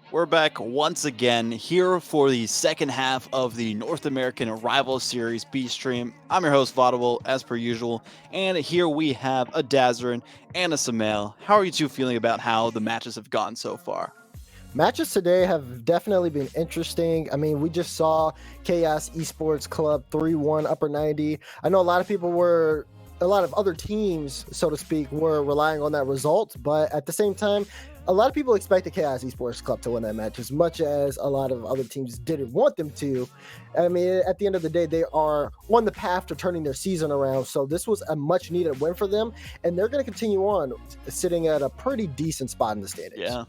We're back once again here for the second half of the North American Rival Series B stream. I'm your host, Vaudeville, as per usual, and here we have a Dazarin and a Samael. How are you two feeling about how the matches have gone so far? Matches today have definitely been interesting. I mean, we just saw Chaos Esports Club 3-1 upper 90. I know a lot of other teams, so to speak, were relying on that result, but at the same time, a lot of people expected Chaos Esports Club to win that match as much as a lot of other teams didn't want them to. I mean, at the end of the day, they are on the path to turning their season around, so this was a much needed win for them, and they're going to continue on sitting at a pretty decent spot in the standings.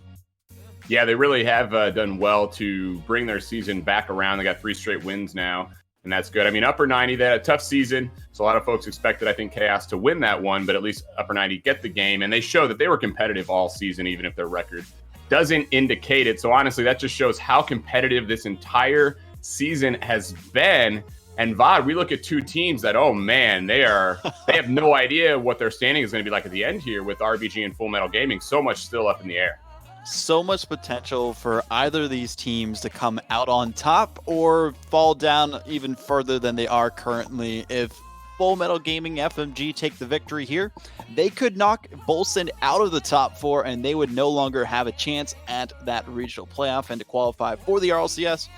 Yeah, they really have done well to bring their season back around. They got 3 straight wins now, and that's good. I mean, upper 90, they had a tough season, so a lot of folks expected, I think, Chaos to win that one, but at least upper 90 get the game, and they show that they were competitive all season, even if their record doesn't indicate it. So honestly, that just shows how competitive this entire season has been. And Vod, we look at two teams that, oh man, they have no idea what their standing is going to be like at the end here with RBG and Full Metal Gaming. So much still up in the air. So much potential for either of these teams to come out on top or fall down even further than they are currently. If Full Metal Gaming FMG take the victory here, they could knock Bolson out of the top 4 and they would no longer have a chance at that regional playoff and to qualify for the RLCS.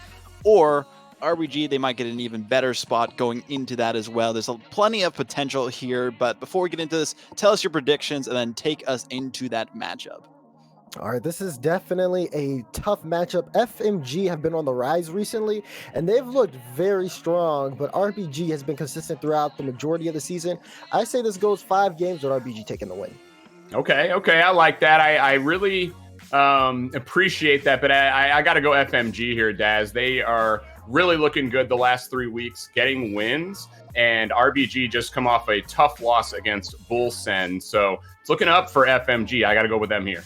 Or RBG, they might get an even better spot going into that as well. There's plenty of potential here, but before we get into this, tell us your predictions and then take us into that matchup. All right, this is definitely a tough matchup. FMG have been on the rise recently, and they've looked very strong, but RBG has been consistent throughout the majority of the season. I say this goes 5 games with RBG taking the win. Okay, I like that. I really appreciate that, but I got to go FMG here, Daz. They are really looking good the last 3 weeks, getting wins, and RBG just come off a tough loss against Bolson, so it's looking up for FMG. I got to go with them here.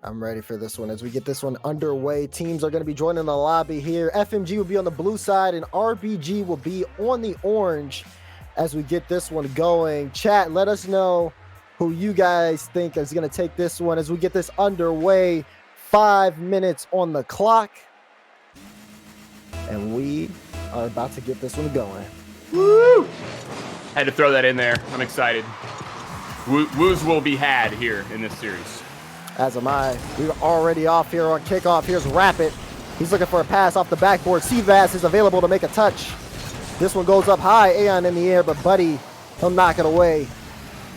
I'm ready for this one. As we get this one underway, teams are going to be joining the lobby here. FMG will be on the blue side and RBG will be on the orange as we get this one going. Chat, let us know who you guys think is going to take this one as we get this underway. 5 minutes on the clock. And we are about to get this one going. Woo! Had to throw that in there. I'm excited. Woos will be had here in this series. As am I. We're already off here on kickoff. Here's Rapid. He's looking for a pass off the backboard. Cvas is available to make a touch. This one goes up high. Aeon in the air, but Buddy, he'll knock it away.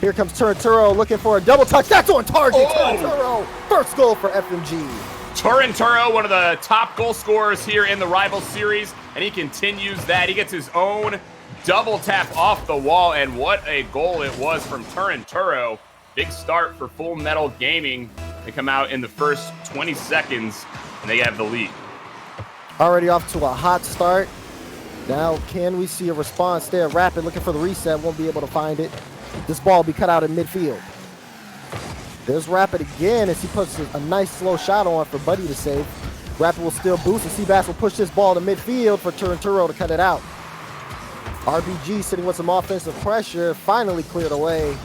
Here comes Turinturo looking for a double touch. That's on target. Turinturo, first goal for FMG. Turinturo, one of the top goal scorers here in the Rival Series, and he continues that. He gets his own double tap off the wall, and what a goal it was from Turinturo. Big start for Full Metal Gaming. They come out in the first 20 seconds, and they have the lead. Already off to a hot start. Now, can we see a response there? Rapid looking for the reset, won't be able to find it. This ball will be cut out in midfield. There's Rapid again as he puts a nice slow shot on for Buddy to save. Rapid will still boost, and Seabass will push this ball to midfield for Turinturo to cut it out. RBG sitting with some offensive pressure, finally cleared away.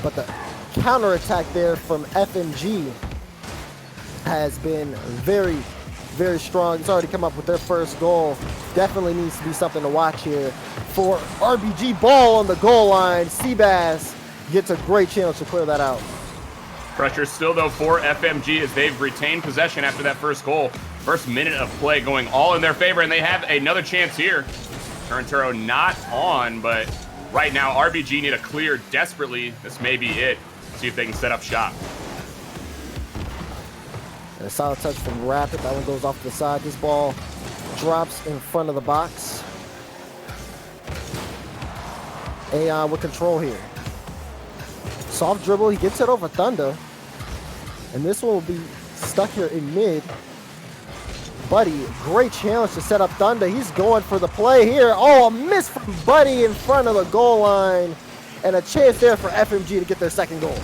But the counterattack there from FMG has been very, very strong. It's already come up with their first goal. Definitely needs to be something to watch here. For RBG, ball on the goal line. Seabass gets a great chance to clear that out. Pressure still, though, for FMG as they've retained possession after that first goal. First minute of play going all in their favor, and they have another chance here. Turinturo not on, but right now, RBG need a clear desperately. This may be it. See if they can set up shop. And a solid touch from Rapid. That one goes off to the side. This ball drops in front of the box. Aeon with control here. Soft dribble. He gets it over Thunder. And this one will be stuck here in mid. Buddy, great challenge to set up Thunder. He's going for the play here. Oh, a miss from Buddy in front of the goal line. And a chance there for FMG to get their second goal.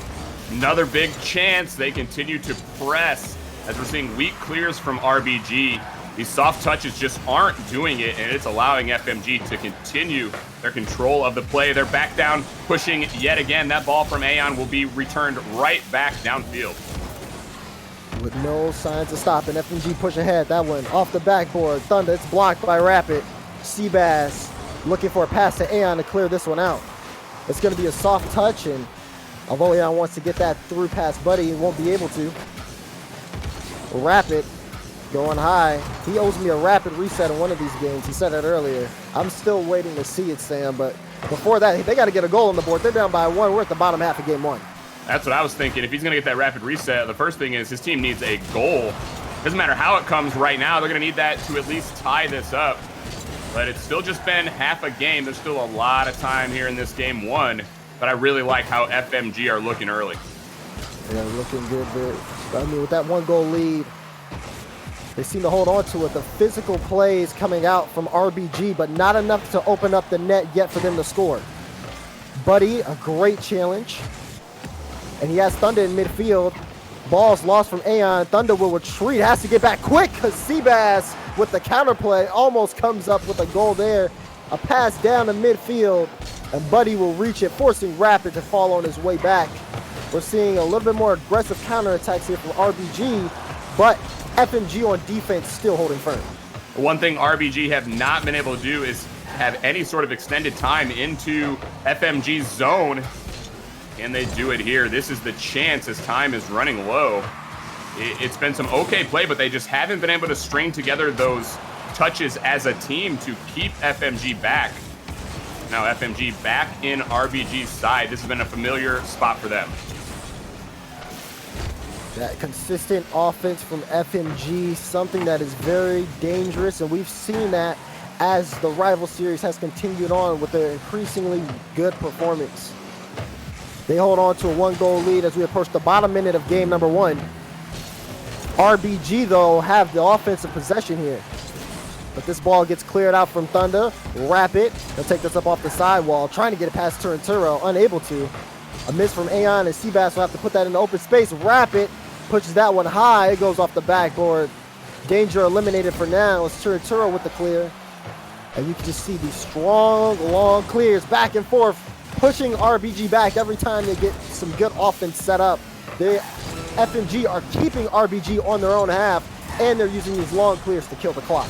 Another big chance. They continue to press as we're seeing weak clears from RBG. These soft touches just aren't doing it, and it's allowing FMG to continue their control of the play. They're back down, pushing yet again. That ball from Aeon will be returned right back downfield. With no signs of stopping, FMG push ahead. That one off the backboard. Thunder, it's blocked by Rapid. Seabass looking for a pass to Aeon to clear this one out. It's going to be a soft touch, and although Aeon wants to get that through past Buddy, he won't be able to. Rapid going high. He owes me a rapid reset in one of these games. He said it earlier. I'm still waiting to see it, Sam, but before that, they got to get a goal on the board. They're down by 1. We're at the bottom half of game 1. That's what I was thinking. If he's going to get that rapid reset, the first thing is his team needs a goal. Doesn't matter how it comes right now. They're going to need that to at least tie this up. But it's still just been half a game. There's still a lot of time here in this game 1. But I really like how FMG are looking early. Yeah, looking good there. I mean, with that 1-goal lead, they seem to hold on to it. The physical plays coming out from RBG, but not enough to open up the net yet for them to score. Buddy, a great challenge. And he has Thunder in midfield. Ball's lost from Aeon. Thunder will retreat. Has to get back quick because Seabass with the counterplay almost comes up with a goal there. A pass down to midfield. And Buddy will reach it, forcing Rapid to fall on his way back. We're seeing a little bit more aggressive counterattacks here from RBG, but FMG on defense still holding firm. One thing RBG have not been able to do is have any sort of extended time into FMG's zone. Can they do it here? This is the chance as time is running low. It's been some okay play, but they just haven't been able to string together those touches as a team to keep FMG back. Now FMG back in RBG's side. This has been a familiar spot for them. That consistent offense from FMG, something that is very dangerous, and we've seen that as the rival series has continued on with their increasingly good performance. They hold on to a 1-goal lead as we approach the bottom minute of game number 1. RBG, though, have the offensive possession here. But this ball gets cleared out from Thunder. Rapid. They'll take this up off the sidewall, trying to get it past Turinturo, unable to. A miss from Aeon, and Seabass will have to put that in the open space. Rapid pushes that one high. It goes off the backboard. Danger eliminated for now. It's Turinturo with the clear. And you can just see these strong, long clears back and forth, pushing RBG back every time they get some good offense set up. The FMG are keeping RBG on their own half, and they're using these long clears to kill the clock.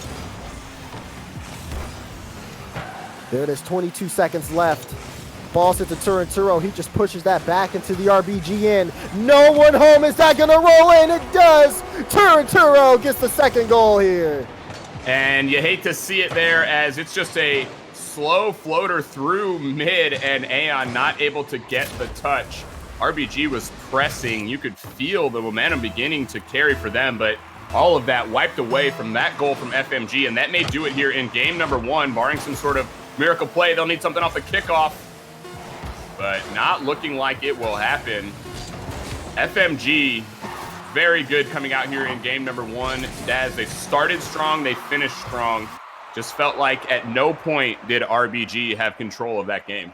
There it is, 22 seconds left. Ball sent to Turinturo. He just pushes that back into the RBG end. No one home. Is that going to roll in? It does. Turinturo gets the second goal here. And you hate to see it there as it's just a slow floater through mid and Aeon not able to get the touch. RBG was pressing. You could feel the momentum beginning to carry for them, but all of that wiped away from that goal from FMG, and that may do it here in game number 1, barring some sort of miracle play. They'll need something off the kickoff, but not looking like it will happen. FMG, very good coming out here in game number 1. Daz, they started strong, they finished strong. Just felt like at no point did RBG have control of that game.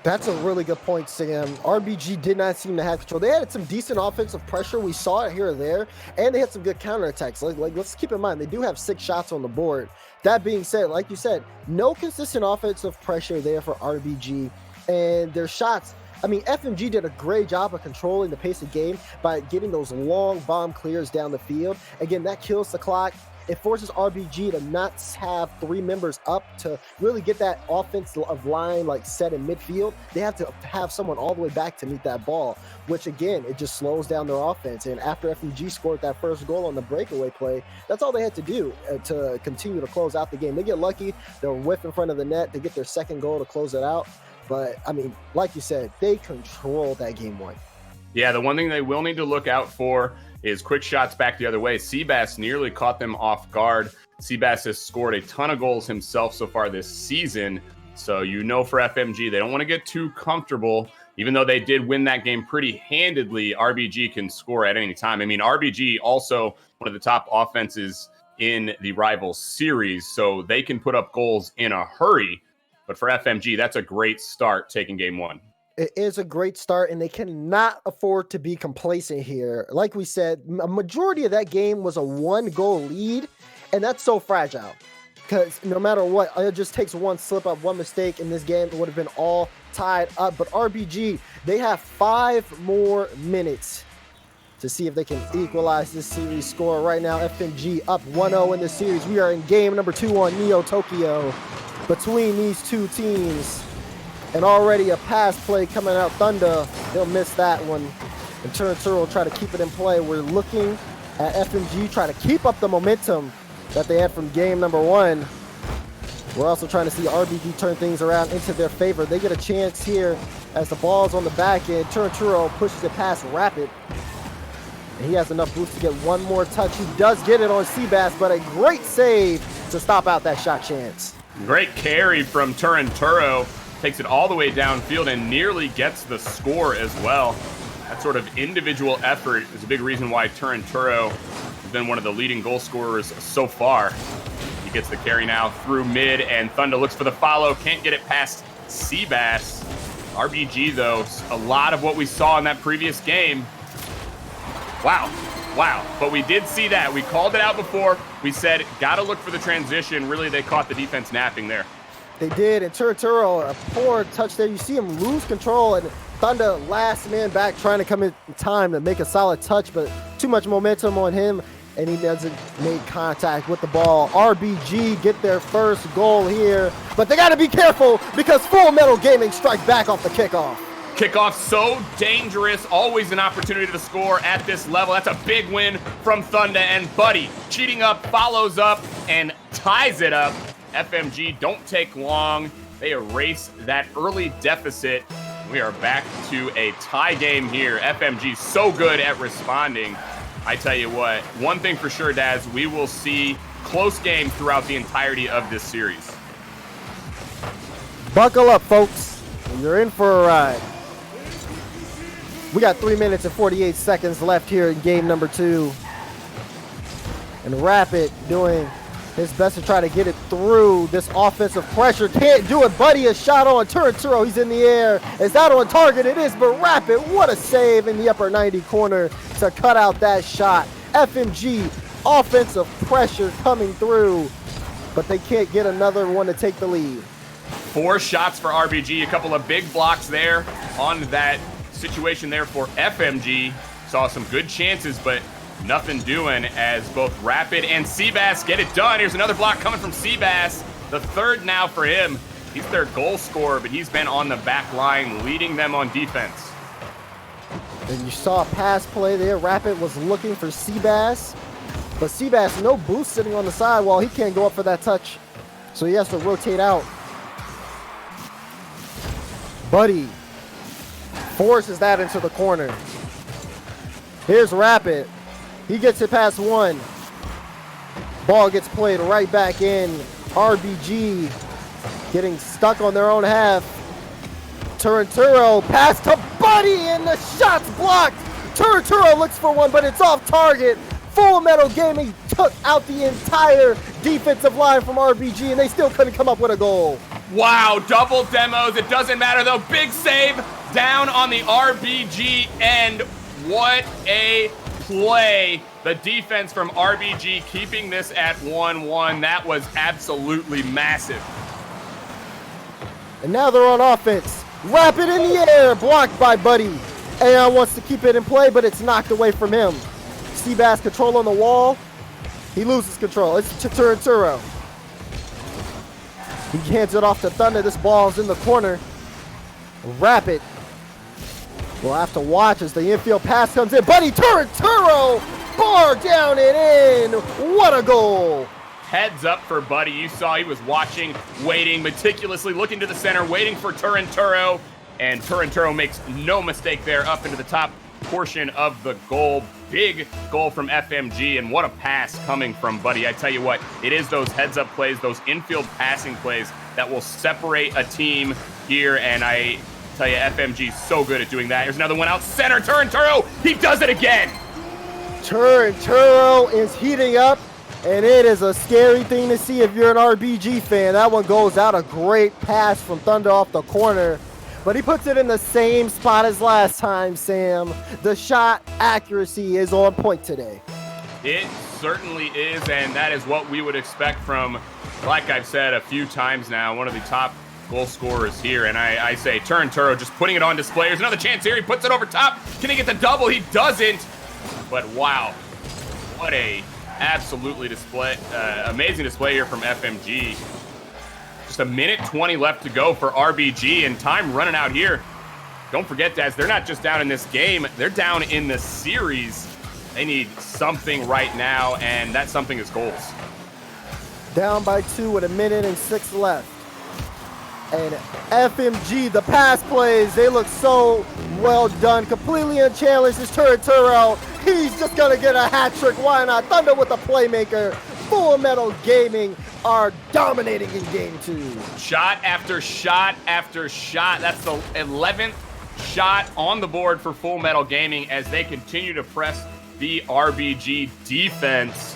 That's a really good point, Sam. RBG did not seem to have control. They had some decent offensive pressure. We saw it here or there, and they had some good counterattacks. Like, let's keep in mind, they do have 6 shots on the board. That being said, like you said, no consistent offensive pressure there for RBG, and their shots, I mean, FMG did a great job of controlling the pace of game by getting those long bomb clears down the field. Again, that kills the clock. It forces RBG to not have 3 members up to really get that offensive line like set in midfield. They have to have someone all the way back to meet that ball, which again, it just slows down their offense. And after FMG scored that first goal on the breakaway play, that's all they had to do to continue to close out the game. They get lucky, they'll whiff in front of the net to get their second goal to close it out. But I mean, like you said, they controlled that game 1. Yeah, the one thing they will need to look out for is quick shots back the other way. Seabass nearly caught them off guard. Seabass has scored a ton of goals himself so far this season. So you know for FMG, they don't want to get too comfortable. Even though they did win that game pretty handedly, RBG can score at any time. I mean, RBG also one of the top offenses in the rival series, so they can put up goals in a hurry. But for FMG, that's a great start taking game 1. It is a great start, and they cannot afford to be complacent here. Like we said, a majority of that game was a 1-goal lead, And that's so fragile because no matter what, it just takes one slip up, one mistake in this game. It would have been all tied up. But RBG, they have 5 more minutes to see if they can equalize this series score. Right now, FMG up 1-0 in this series. We are in game number 2 on Neo Tokyo between these two teams. And already a pass play coming out. Thunder, they'll miss that one. And Turnturo will try to keep it in play. We're looking at FMG try to keep up the momentum that they had from game number 1. We're also trying to see RBG turn things around into their favor. They get a chance here as the ball's on the back end. Turnturo pushes it past Rapid. And he has enough boost to get one more touch. He does get it on Seabass, but a great save to stop out that shot chance. Great carry from Turnturo. Takes it all the way downfield and nearly gets the score as well. That sort of individual effort is a big reason why Turnturo has been one of the leading goal scorers so far. He gets the carry now through mid, and Thunder looks for the follow. Can't get it past Seabass. RBG, though, a lot of what we saw in that previous game. Wow. But we did see that. We called it out before. We said, got to look for the transition. Really, they caught the defense napping there. They did, and Turnturo, a poor touch there. You see him lose control, and Thunder last man back trying to come in time to make a solid touch, but too much momentum on him, and he doesn't make contact with the ball. RBG get their first goal here, but they got to be careful because Full Metal Gaming strike back off the kickoff. Kickoff so dangerous, always an opportunity to score at this level. That's a big win from Thunder, and Buddy cheating up, follows up, and ties it up. FMG don't take long. They erase that early deficit. We are back to a tie game here. FMG so good at responding. I tell you what, one thing for sure, Daz, we will see close games throughout the entirety of this series. Buckle up, folks. You're in for a ride. We got 3 minutes and 48 seconds left here in game number 2. And Rapid doing his best to try to get it through this offensive pressure. Can't do it. Buddy, a shot on Turnturo. He's in the air. Is that on target? It is, but Rapid, what a save in the upper 90 corner to cut out that shot. FMG, offensive pressure coming through, but they can't get another one to take the lead. 4 shots for RBG, a couple of big blocks there on that situation there for FMG. Saw some good chances, but nothing doing as both Rapid and Seabass get it done. Here's another block coming from Seabass. The third now for him. He's their goal scorer, but he's been on the back line leading them on defense. And you saw a pass play there. Rapid was looking for Seabass, but Seabass no boost sitting on the sidewall. He can't go up for that touch, so he has to rotate out. Buddy forces that into the corner. Here's Rapid. He gets it past 1. Ball gets played right back in. RBG getting stuck on their own half. Turnturo pass to Buddy, and the shot's blocked. Turnturo looks for one, but it's off target. Full Metal Gaming took out the entire defensive line from RBG, and they still couldn't come up with a goal. Wow, double demos. It doesn't matter, though. Big save down on the RBG end. What a play. The defense from RBG keeping this at 1-1. That was absolutely massive. And now they're on offense. Rapid in the air, blocked by Buddy. Aeon wants to keep it in play, but it's knocked away from him. Seabass control on the wall. He loses control. It's Turnturo. He hands it off to Thunder. This ball's in the corner. Rapid. We'll have to watch as the infield pass comes in. Buddy Turnturo, bar down and in. What a goal. Heads up for Buddy. You saw he was watching, waiting, meticulously looking to the center, waiting for Turnturo. And Turnturo makes no mistake there up into the top portion of the goal. Big goal from FMG, and what a pass coming from Buddy. I tell you what, it is those heads-up plays, those infield passing plays that will separate a team here, and I tell you, FMG is so good at doing that. Here's another one out center. Turnturo, he does it again. Turnturo is heating up, and it is a scary thing to see if you're an RBG fan. That one goes out. A great pass from Thunder off the corner, but he puts it in the same spot as last time, Sam. The shot accuracy is on point today. It certainly is, and that is what we would expect from, like I've said a few times now, one of the top goal scorers here. And I say Turo just putting it on display. There's another chance here. He puts it over top. Can he get the double? He doesn't. But wow, what a absolutely amazing display here from FMG. Just a minute 20 left to go for RBG, and time running out here. Don't forget, Daz, they're not just down in this game, they're down in the series. They need something right now, and that something is goals. Down by 2 with a minute and 6 left. And FMG, the pass plays, they look so well done. Completely unchallenged is Turo. He's just going to get a hat trick. Why not? Thunder with the playmaker. Full Metal Gaming are dominating in game 2. Shot after shot after shot. That's the 11th shot on the board for Full Metal Gaming as they continue to press the RBG defense.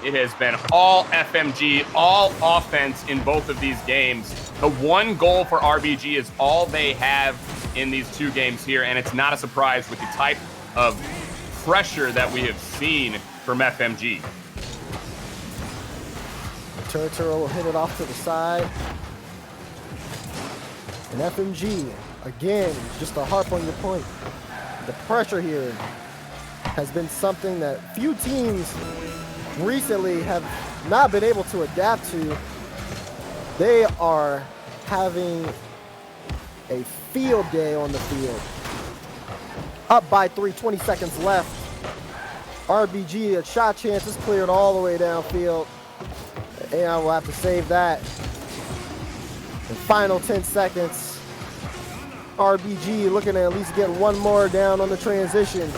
It has been all FMG, all offense in both of these games. The one goal for RBG is all they have in these 2 games here, and it's not a surprise with the type of pressure that we have seen from FMG. Turo will hit it off to the side. And FMG, again, just to harp on your point, the pressure here has been something that few teams recently have not been able to adapt to. They are having a field day on the field. Up by 3, 20 seconds left. RBG, a shot chance is cleared all the way downfield. And I will have to save that. The final 10 seconds. RBG looking to at least get one more down on the transition.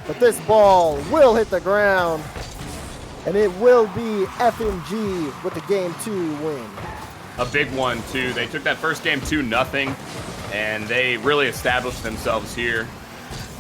But this ball will hit the ground. And it will be FMG with the game 2 win. A big one, too. They took that first game 2-0, and they really established themselves here.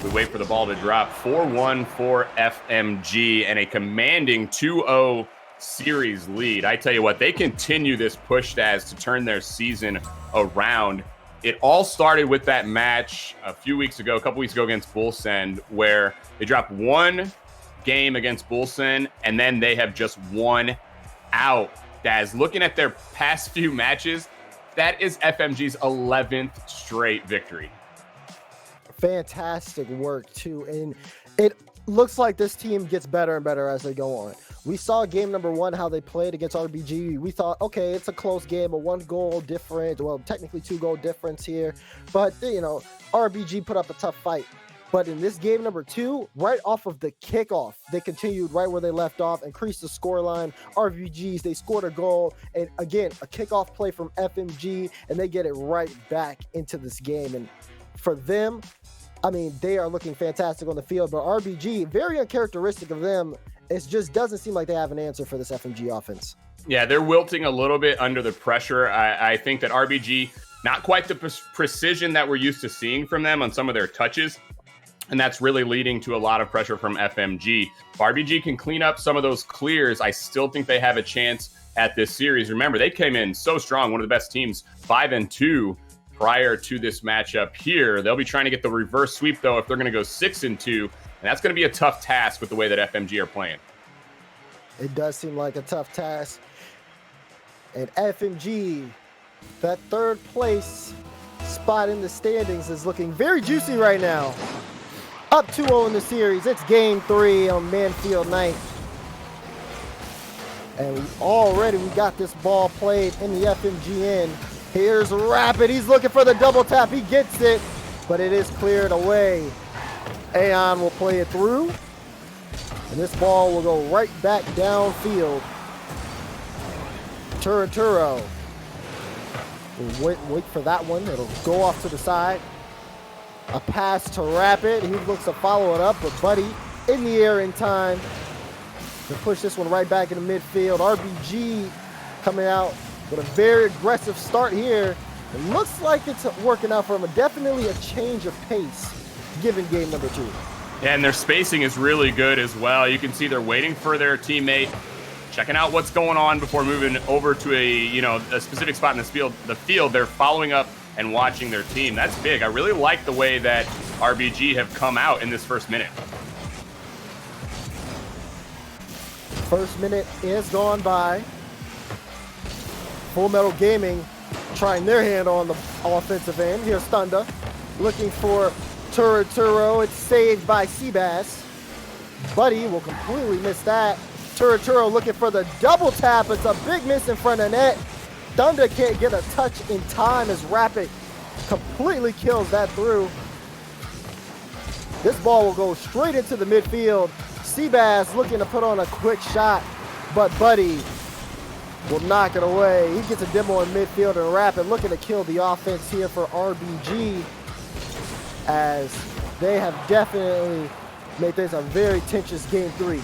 We wait for the ball to drop. 4-1 for FMG and a commanding 2-0 series lead. I tell you what, they continue this push as to turn their season around. It all started with that match a couple weeks ago against Bullsend, where they dropped one game against Bullsend, and then they have just won out. Daz, looking at their past few matches, that is FMG's 11th straight victory. Fantastic work, too. And it looks like this team gets better and better as they go on. We saw game number 1, how they played against RBG. We thought, okay, it's a close game, a 1-goal difference. Well, technically 2-goal difference here. But, you know, RBG put up a tough fight. But in this game number 2, right off of the kickoff, they continued right where they left off, increased the scoreline. RBGs, they scored a goal. And again, a kickoff play from FMG, and they get it right back into this game. And for them, I mean, they are looking fantastic on the field. But RBG, very uncharacteristic of them, it just doesn't seem like they have an answer for this FMG offense. Yeah, they're wilting a little bit under the pressure. I think that RBG, not quite the precision that we're used to seeing from them on some of their touches. And that's really leading to a lot of pressure from FMG. If RBG can clean up some of those clears, I still think they have a chance at this series. Remember, they came in so strong, one of the best teams, 5-2 prior to this matchup here. They'll be trying to get the reverse sweep, though, if they're going to go 6-2. And that's going to be a tough task with the way that FMG are playing. It does seem like a tough task. And FMG, that 3rd place spot in the standings is looking very juicy right now. Up 2-0 in the series. It's game 3 on Manfield night. And already we got this ball played in the FMG end. Here's Rapid. He's looking for the double tap. He gets it, but it is cleared away. Aeon will play it through. And this ball will go right back downfield. Turo. We'll wait for that one. It'll go off to the side. A pass to Rapid. He looks to follow it up, but Buddy in the air in time to push this one right back into midfield. RBG coming out with a very aggressive start here. It looks like it's working out for him. Definitely a change of pace given game number 2. Yeah, and their spacing is really good as well. You can see they're waiting for their teammate, checking out what's going on before moving over to a specific spot in the field. They're following up and watching their team. That's big. I really like the way that RBG have come out in this first minute. First minute is gone by. Full Metal Gaming trying their hand on the offensive end. Here's Thunder looking for Turo. It's saved by Seabass. Buddy will completely miss that. Turo looking for the double tap. It's a big miss in front of net. Thunder can't get a touch in time as Rapid completely kills that through. This ball will go straight into the midfield. Seabass looking to put on a quick shot, but Buddy will knock it away. He gets a demo in midfield, and Rapid looking to kill the offense here for RBG, as they have definitely made this a very tense game 3.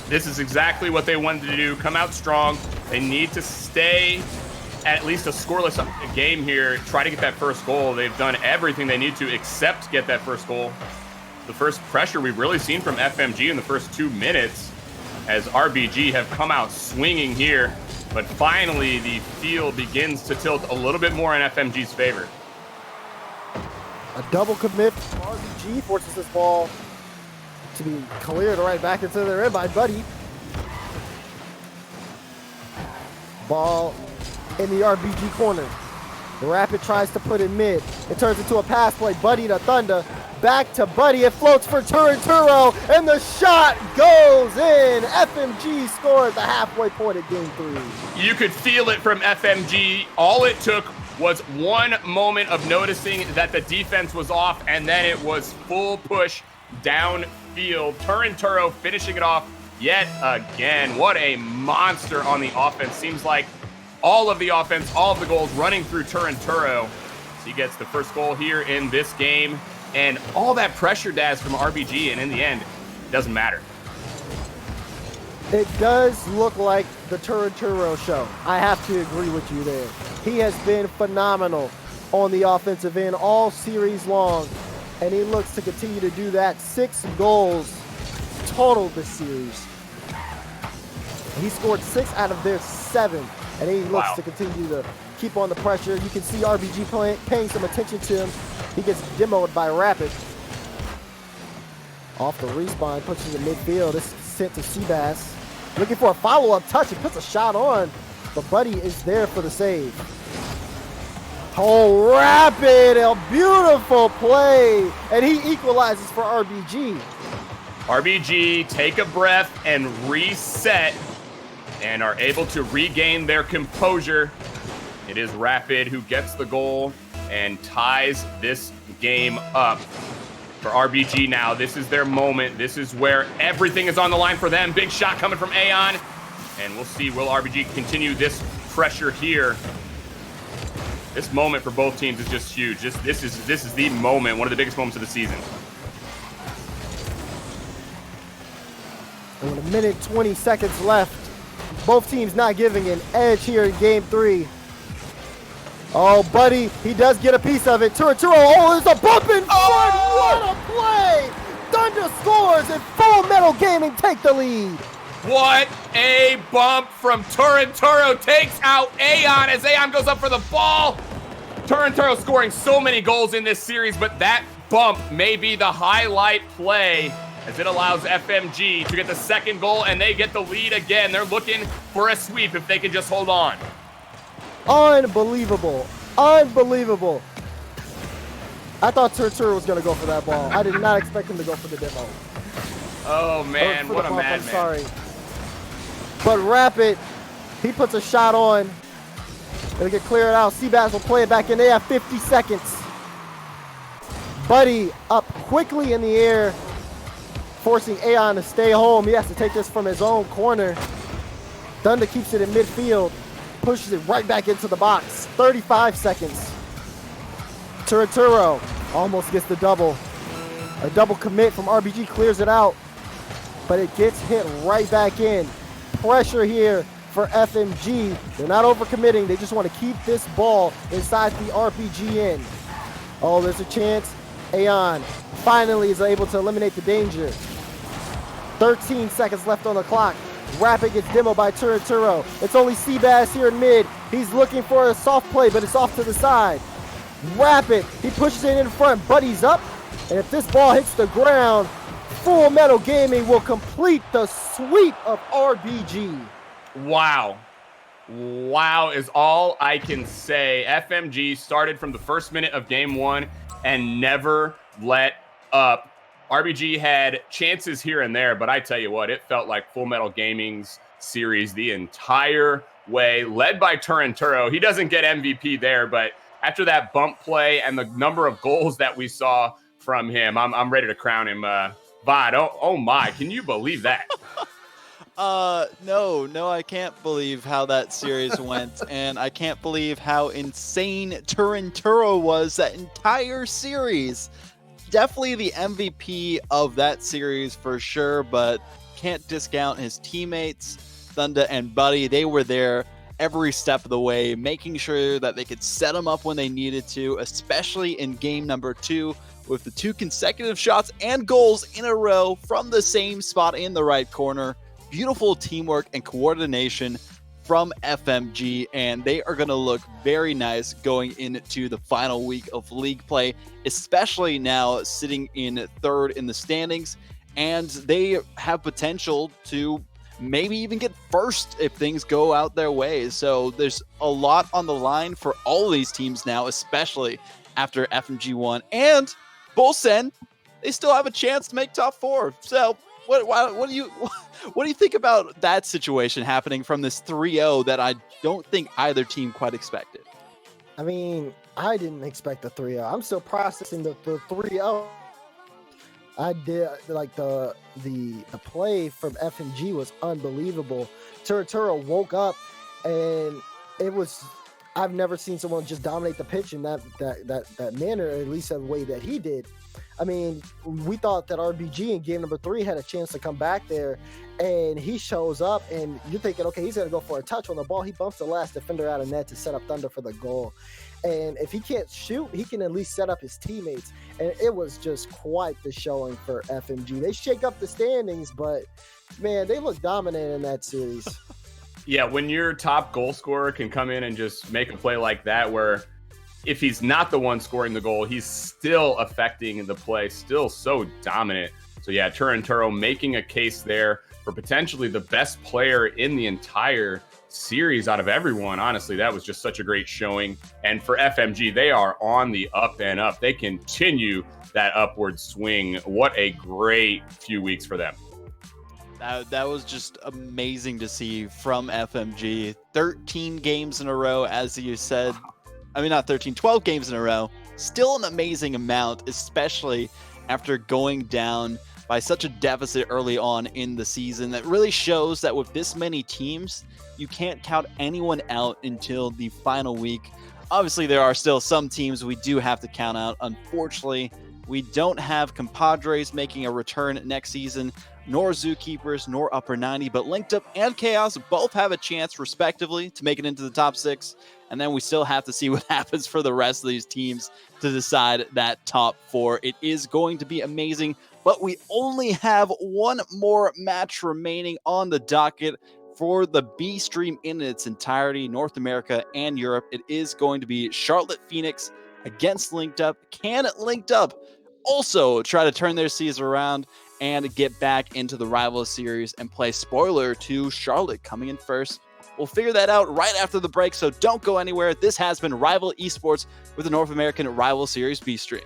This is exactly what they wanted to do. Come out strong. They need to stay at least a scoreless game here. Try to get that first goal. They've done everything they need to except get that first goal. The first pressure we've really seen from FMG in the first 2 minutes, as RBG have come out swinging here. But finally, the field begins to tilt a little bit more in FMG's favor. A double commit from RBG forces this ball to be cleared right back into their end by Buddy. Ball in the RBG corner. The Rapid tries to put it mid. It turns into a pass play. Buddy to Thunder. Back to Buddy. It floats for Turo, and the shot goes in. FMG scores the halfway point of game 3. You could feel it from FMG. All it took was one moment of noticing that the defense was off, and then it was full push downfield. Turo finishing it off yet again. What a monster on the offense. Seems like all of the offense, all of the goals running through Turo. So he gets the first goal here in this game. And all that pressure, Daz, from RBG, and in the end, it doesn't matter. It does look like the Turo show. I have to agree with you there. He has been phenomenal on the offensive end all series long, and he looks to continue to do that. 6 goals total this series. He scored 6 out of their 7, and he looks to continue to keep on the pressure. You can see RBG paying some attention to him. He gets demoed by Rapid. Off the respawn, pushes it midfield. It's sent to Seabass. Looking for a follow-up touch. He puts a shot on, but Buddy is there for the save. Oh, Rapid, a beautiful play, and he equalizes for RBG. RBG take a breath and reset, and are able to regain their composure. It is Rapid who gets the goal and ties this game up for RBG now. This is their moment. This is where everything is on the line for them. Big shot coming from Aeon, and we'll see, will RBG continue this pressure here? This moment for both teams is just huge. This is the moment, one of the biggest moments of the season. And with 1:20 seconds left, both teams not giving an edge here in game 3. Oh, Buddy, he does get a piece of it. Turo, oh, there's a bump in front. What a play! Thunder scores, and Full Metal Gaming take the lead. What a bump from Turo. Takes out Aeon as Aeon goes up for the ball. Turo scoring so many goals in this series, but that bump may be the highlight play, as it allows FMG to get the second goal, and they get the lead again. They're looking for a sweep if they can just hold on. Unbelievable. Unbelievable. I thought Turo was going to go for that ball. I did not expect him to go for the demo. Oh, man, what a madman. I'm sorry. But Rapid, he puts a shot on. It'll get cleared out. Seabass will play it back in. They have 50 seconds. Buddy up quickly in the air, forcing Aeon to stay home. He has to take this from his own corner. Thunder keeps it in midfield, pushes it right back into the box. 35 seconds. Turo almost gets the double. A double commit from RBG clears it out, but it gets hit right back in. Pressure here for FMG. They're not overcommitting. They just want to keep this ball inside the RBG end. Oh, there's a chance. Aeon finally is able to eliminate the danger. 13 seconds left on the clock. Rapid gets demoed by Turo. It's only Seabass here in mid. He's looking for a soft play, but it's off to the side. Rapid, he pushes it in front. Buddy's up, and if this ball hits the ground, Full Metal Gaming will complete the sweep of RBG. Wow. Wow is all I can say. FMG started from the first minute of game one and never let up. RBG had chances here and there, but I tell you what, it felt like Full Metal Gaming's series the entire way, led by Turinturo. He doesn't get MVP there, but after that bump play and the number of goals that we saw from him, I'm ready to crown him VOD. Oh my, can you believe that? No, I can't believe how that series went, and I can't believe how insane Turinturo was that entire series. Definitely the MVP of that series for sure, but can't discount his teammates, Thunder and Buddy. They were there every step of the way, making sure that they could set him up when they needed to, especially in game number 2, with the 2 consecutive shots and goals in a row from the same spot in the right corner. Beautiful teamwork and coordination from FMG, and they are going to look very nice going into the final week of league play, especially now sitting in 3rd in the standings, and they have potential to maybe even get 1st if things go out their way. So there's a lot on the line for all of these teams now, especially after FMG won, and Bolsen, they still have a chance to make top 4. So what do you think about that situation happening from this 3-0 that I don't think either team quite expected? I mean, I didn't expect the 3-0. I'm still processing the 3-0. I did like the play from FMG was unbelievable. Turinturo woke up, and it was, I've never seen someone just dominate the pitch in that manner, at least the way that he did. I mean, we thought that RBG in game number 3 had a chance to come back there, and he shows up, and you're thinking, okay, he's going to go for a touch on the ball. He bumps the last defender out of net to set up Thunder for the goal. And if he can't shoot, he can at least set up his teammates. And it was just quite the showing for FMG. They shake up the standings, but, man, they look dominant in that series. Yeah, when your top goal scorer can come in and just make a play like that, where if he's not the one scoring the goal, he's still affecting the play, still so dominant. So yeah, Turinturo making a case there for potentially the best player in the entire series out of everyone. Honestly, that was just such a great showing. And for FMG, they are on the up and up. They continue that upward swing. What a great few weeks for them. That was just amazing to see from FMG. 13 games in a row, as you said. I mean, not 13, 12 games in a row. Still an amazing amount, especially after going down by such a deficit early on in the season. That really shows that with this many teams, you can't count anyone out until the final week. Obviously, there are still some teams we do have to count out. Unfortunately, we don't have Compadres making a return next season, nor Zookeepers, nor Upper 90, but Linked Up and Chaos both have a chance, respectively, to make it into the top 6. And then we still have to see what happens for the rest of these teams to decide that top 4. It is going to be amazing, but we only have one more match remaining on the docket for the B stream in its entirety, North America and Europe. It is going to be Charlotte Phoenix against Linked Up. Can Linked Up also try to turn their season around and get back into the rival series and play spoiler to Charlotte coming in first? We'll figure that out right after the break, so don't go anywhere. This has been Rival Esports with the North American Rival Series B stream.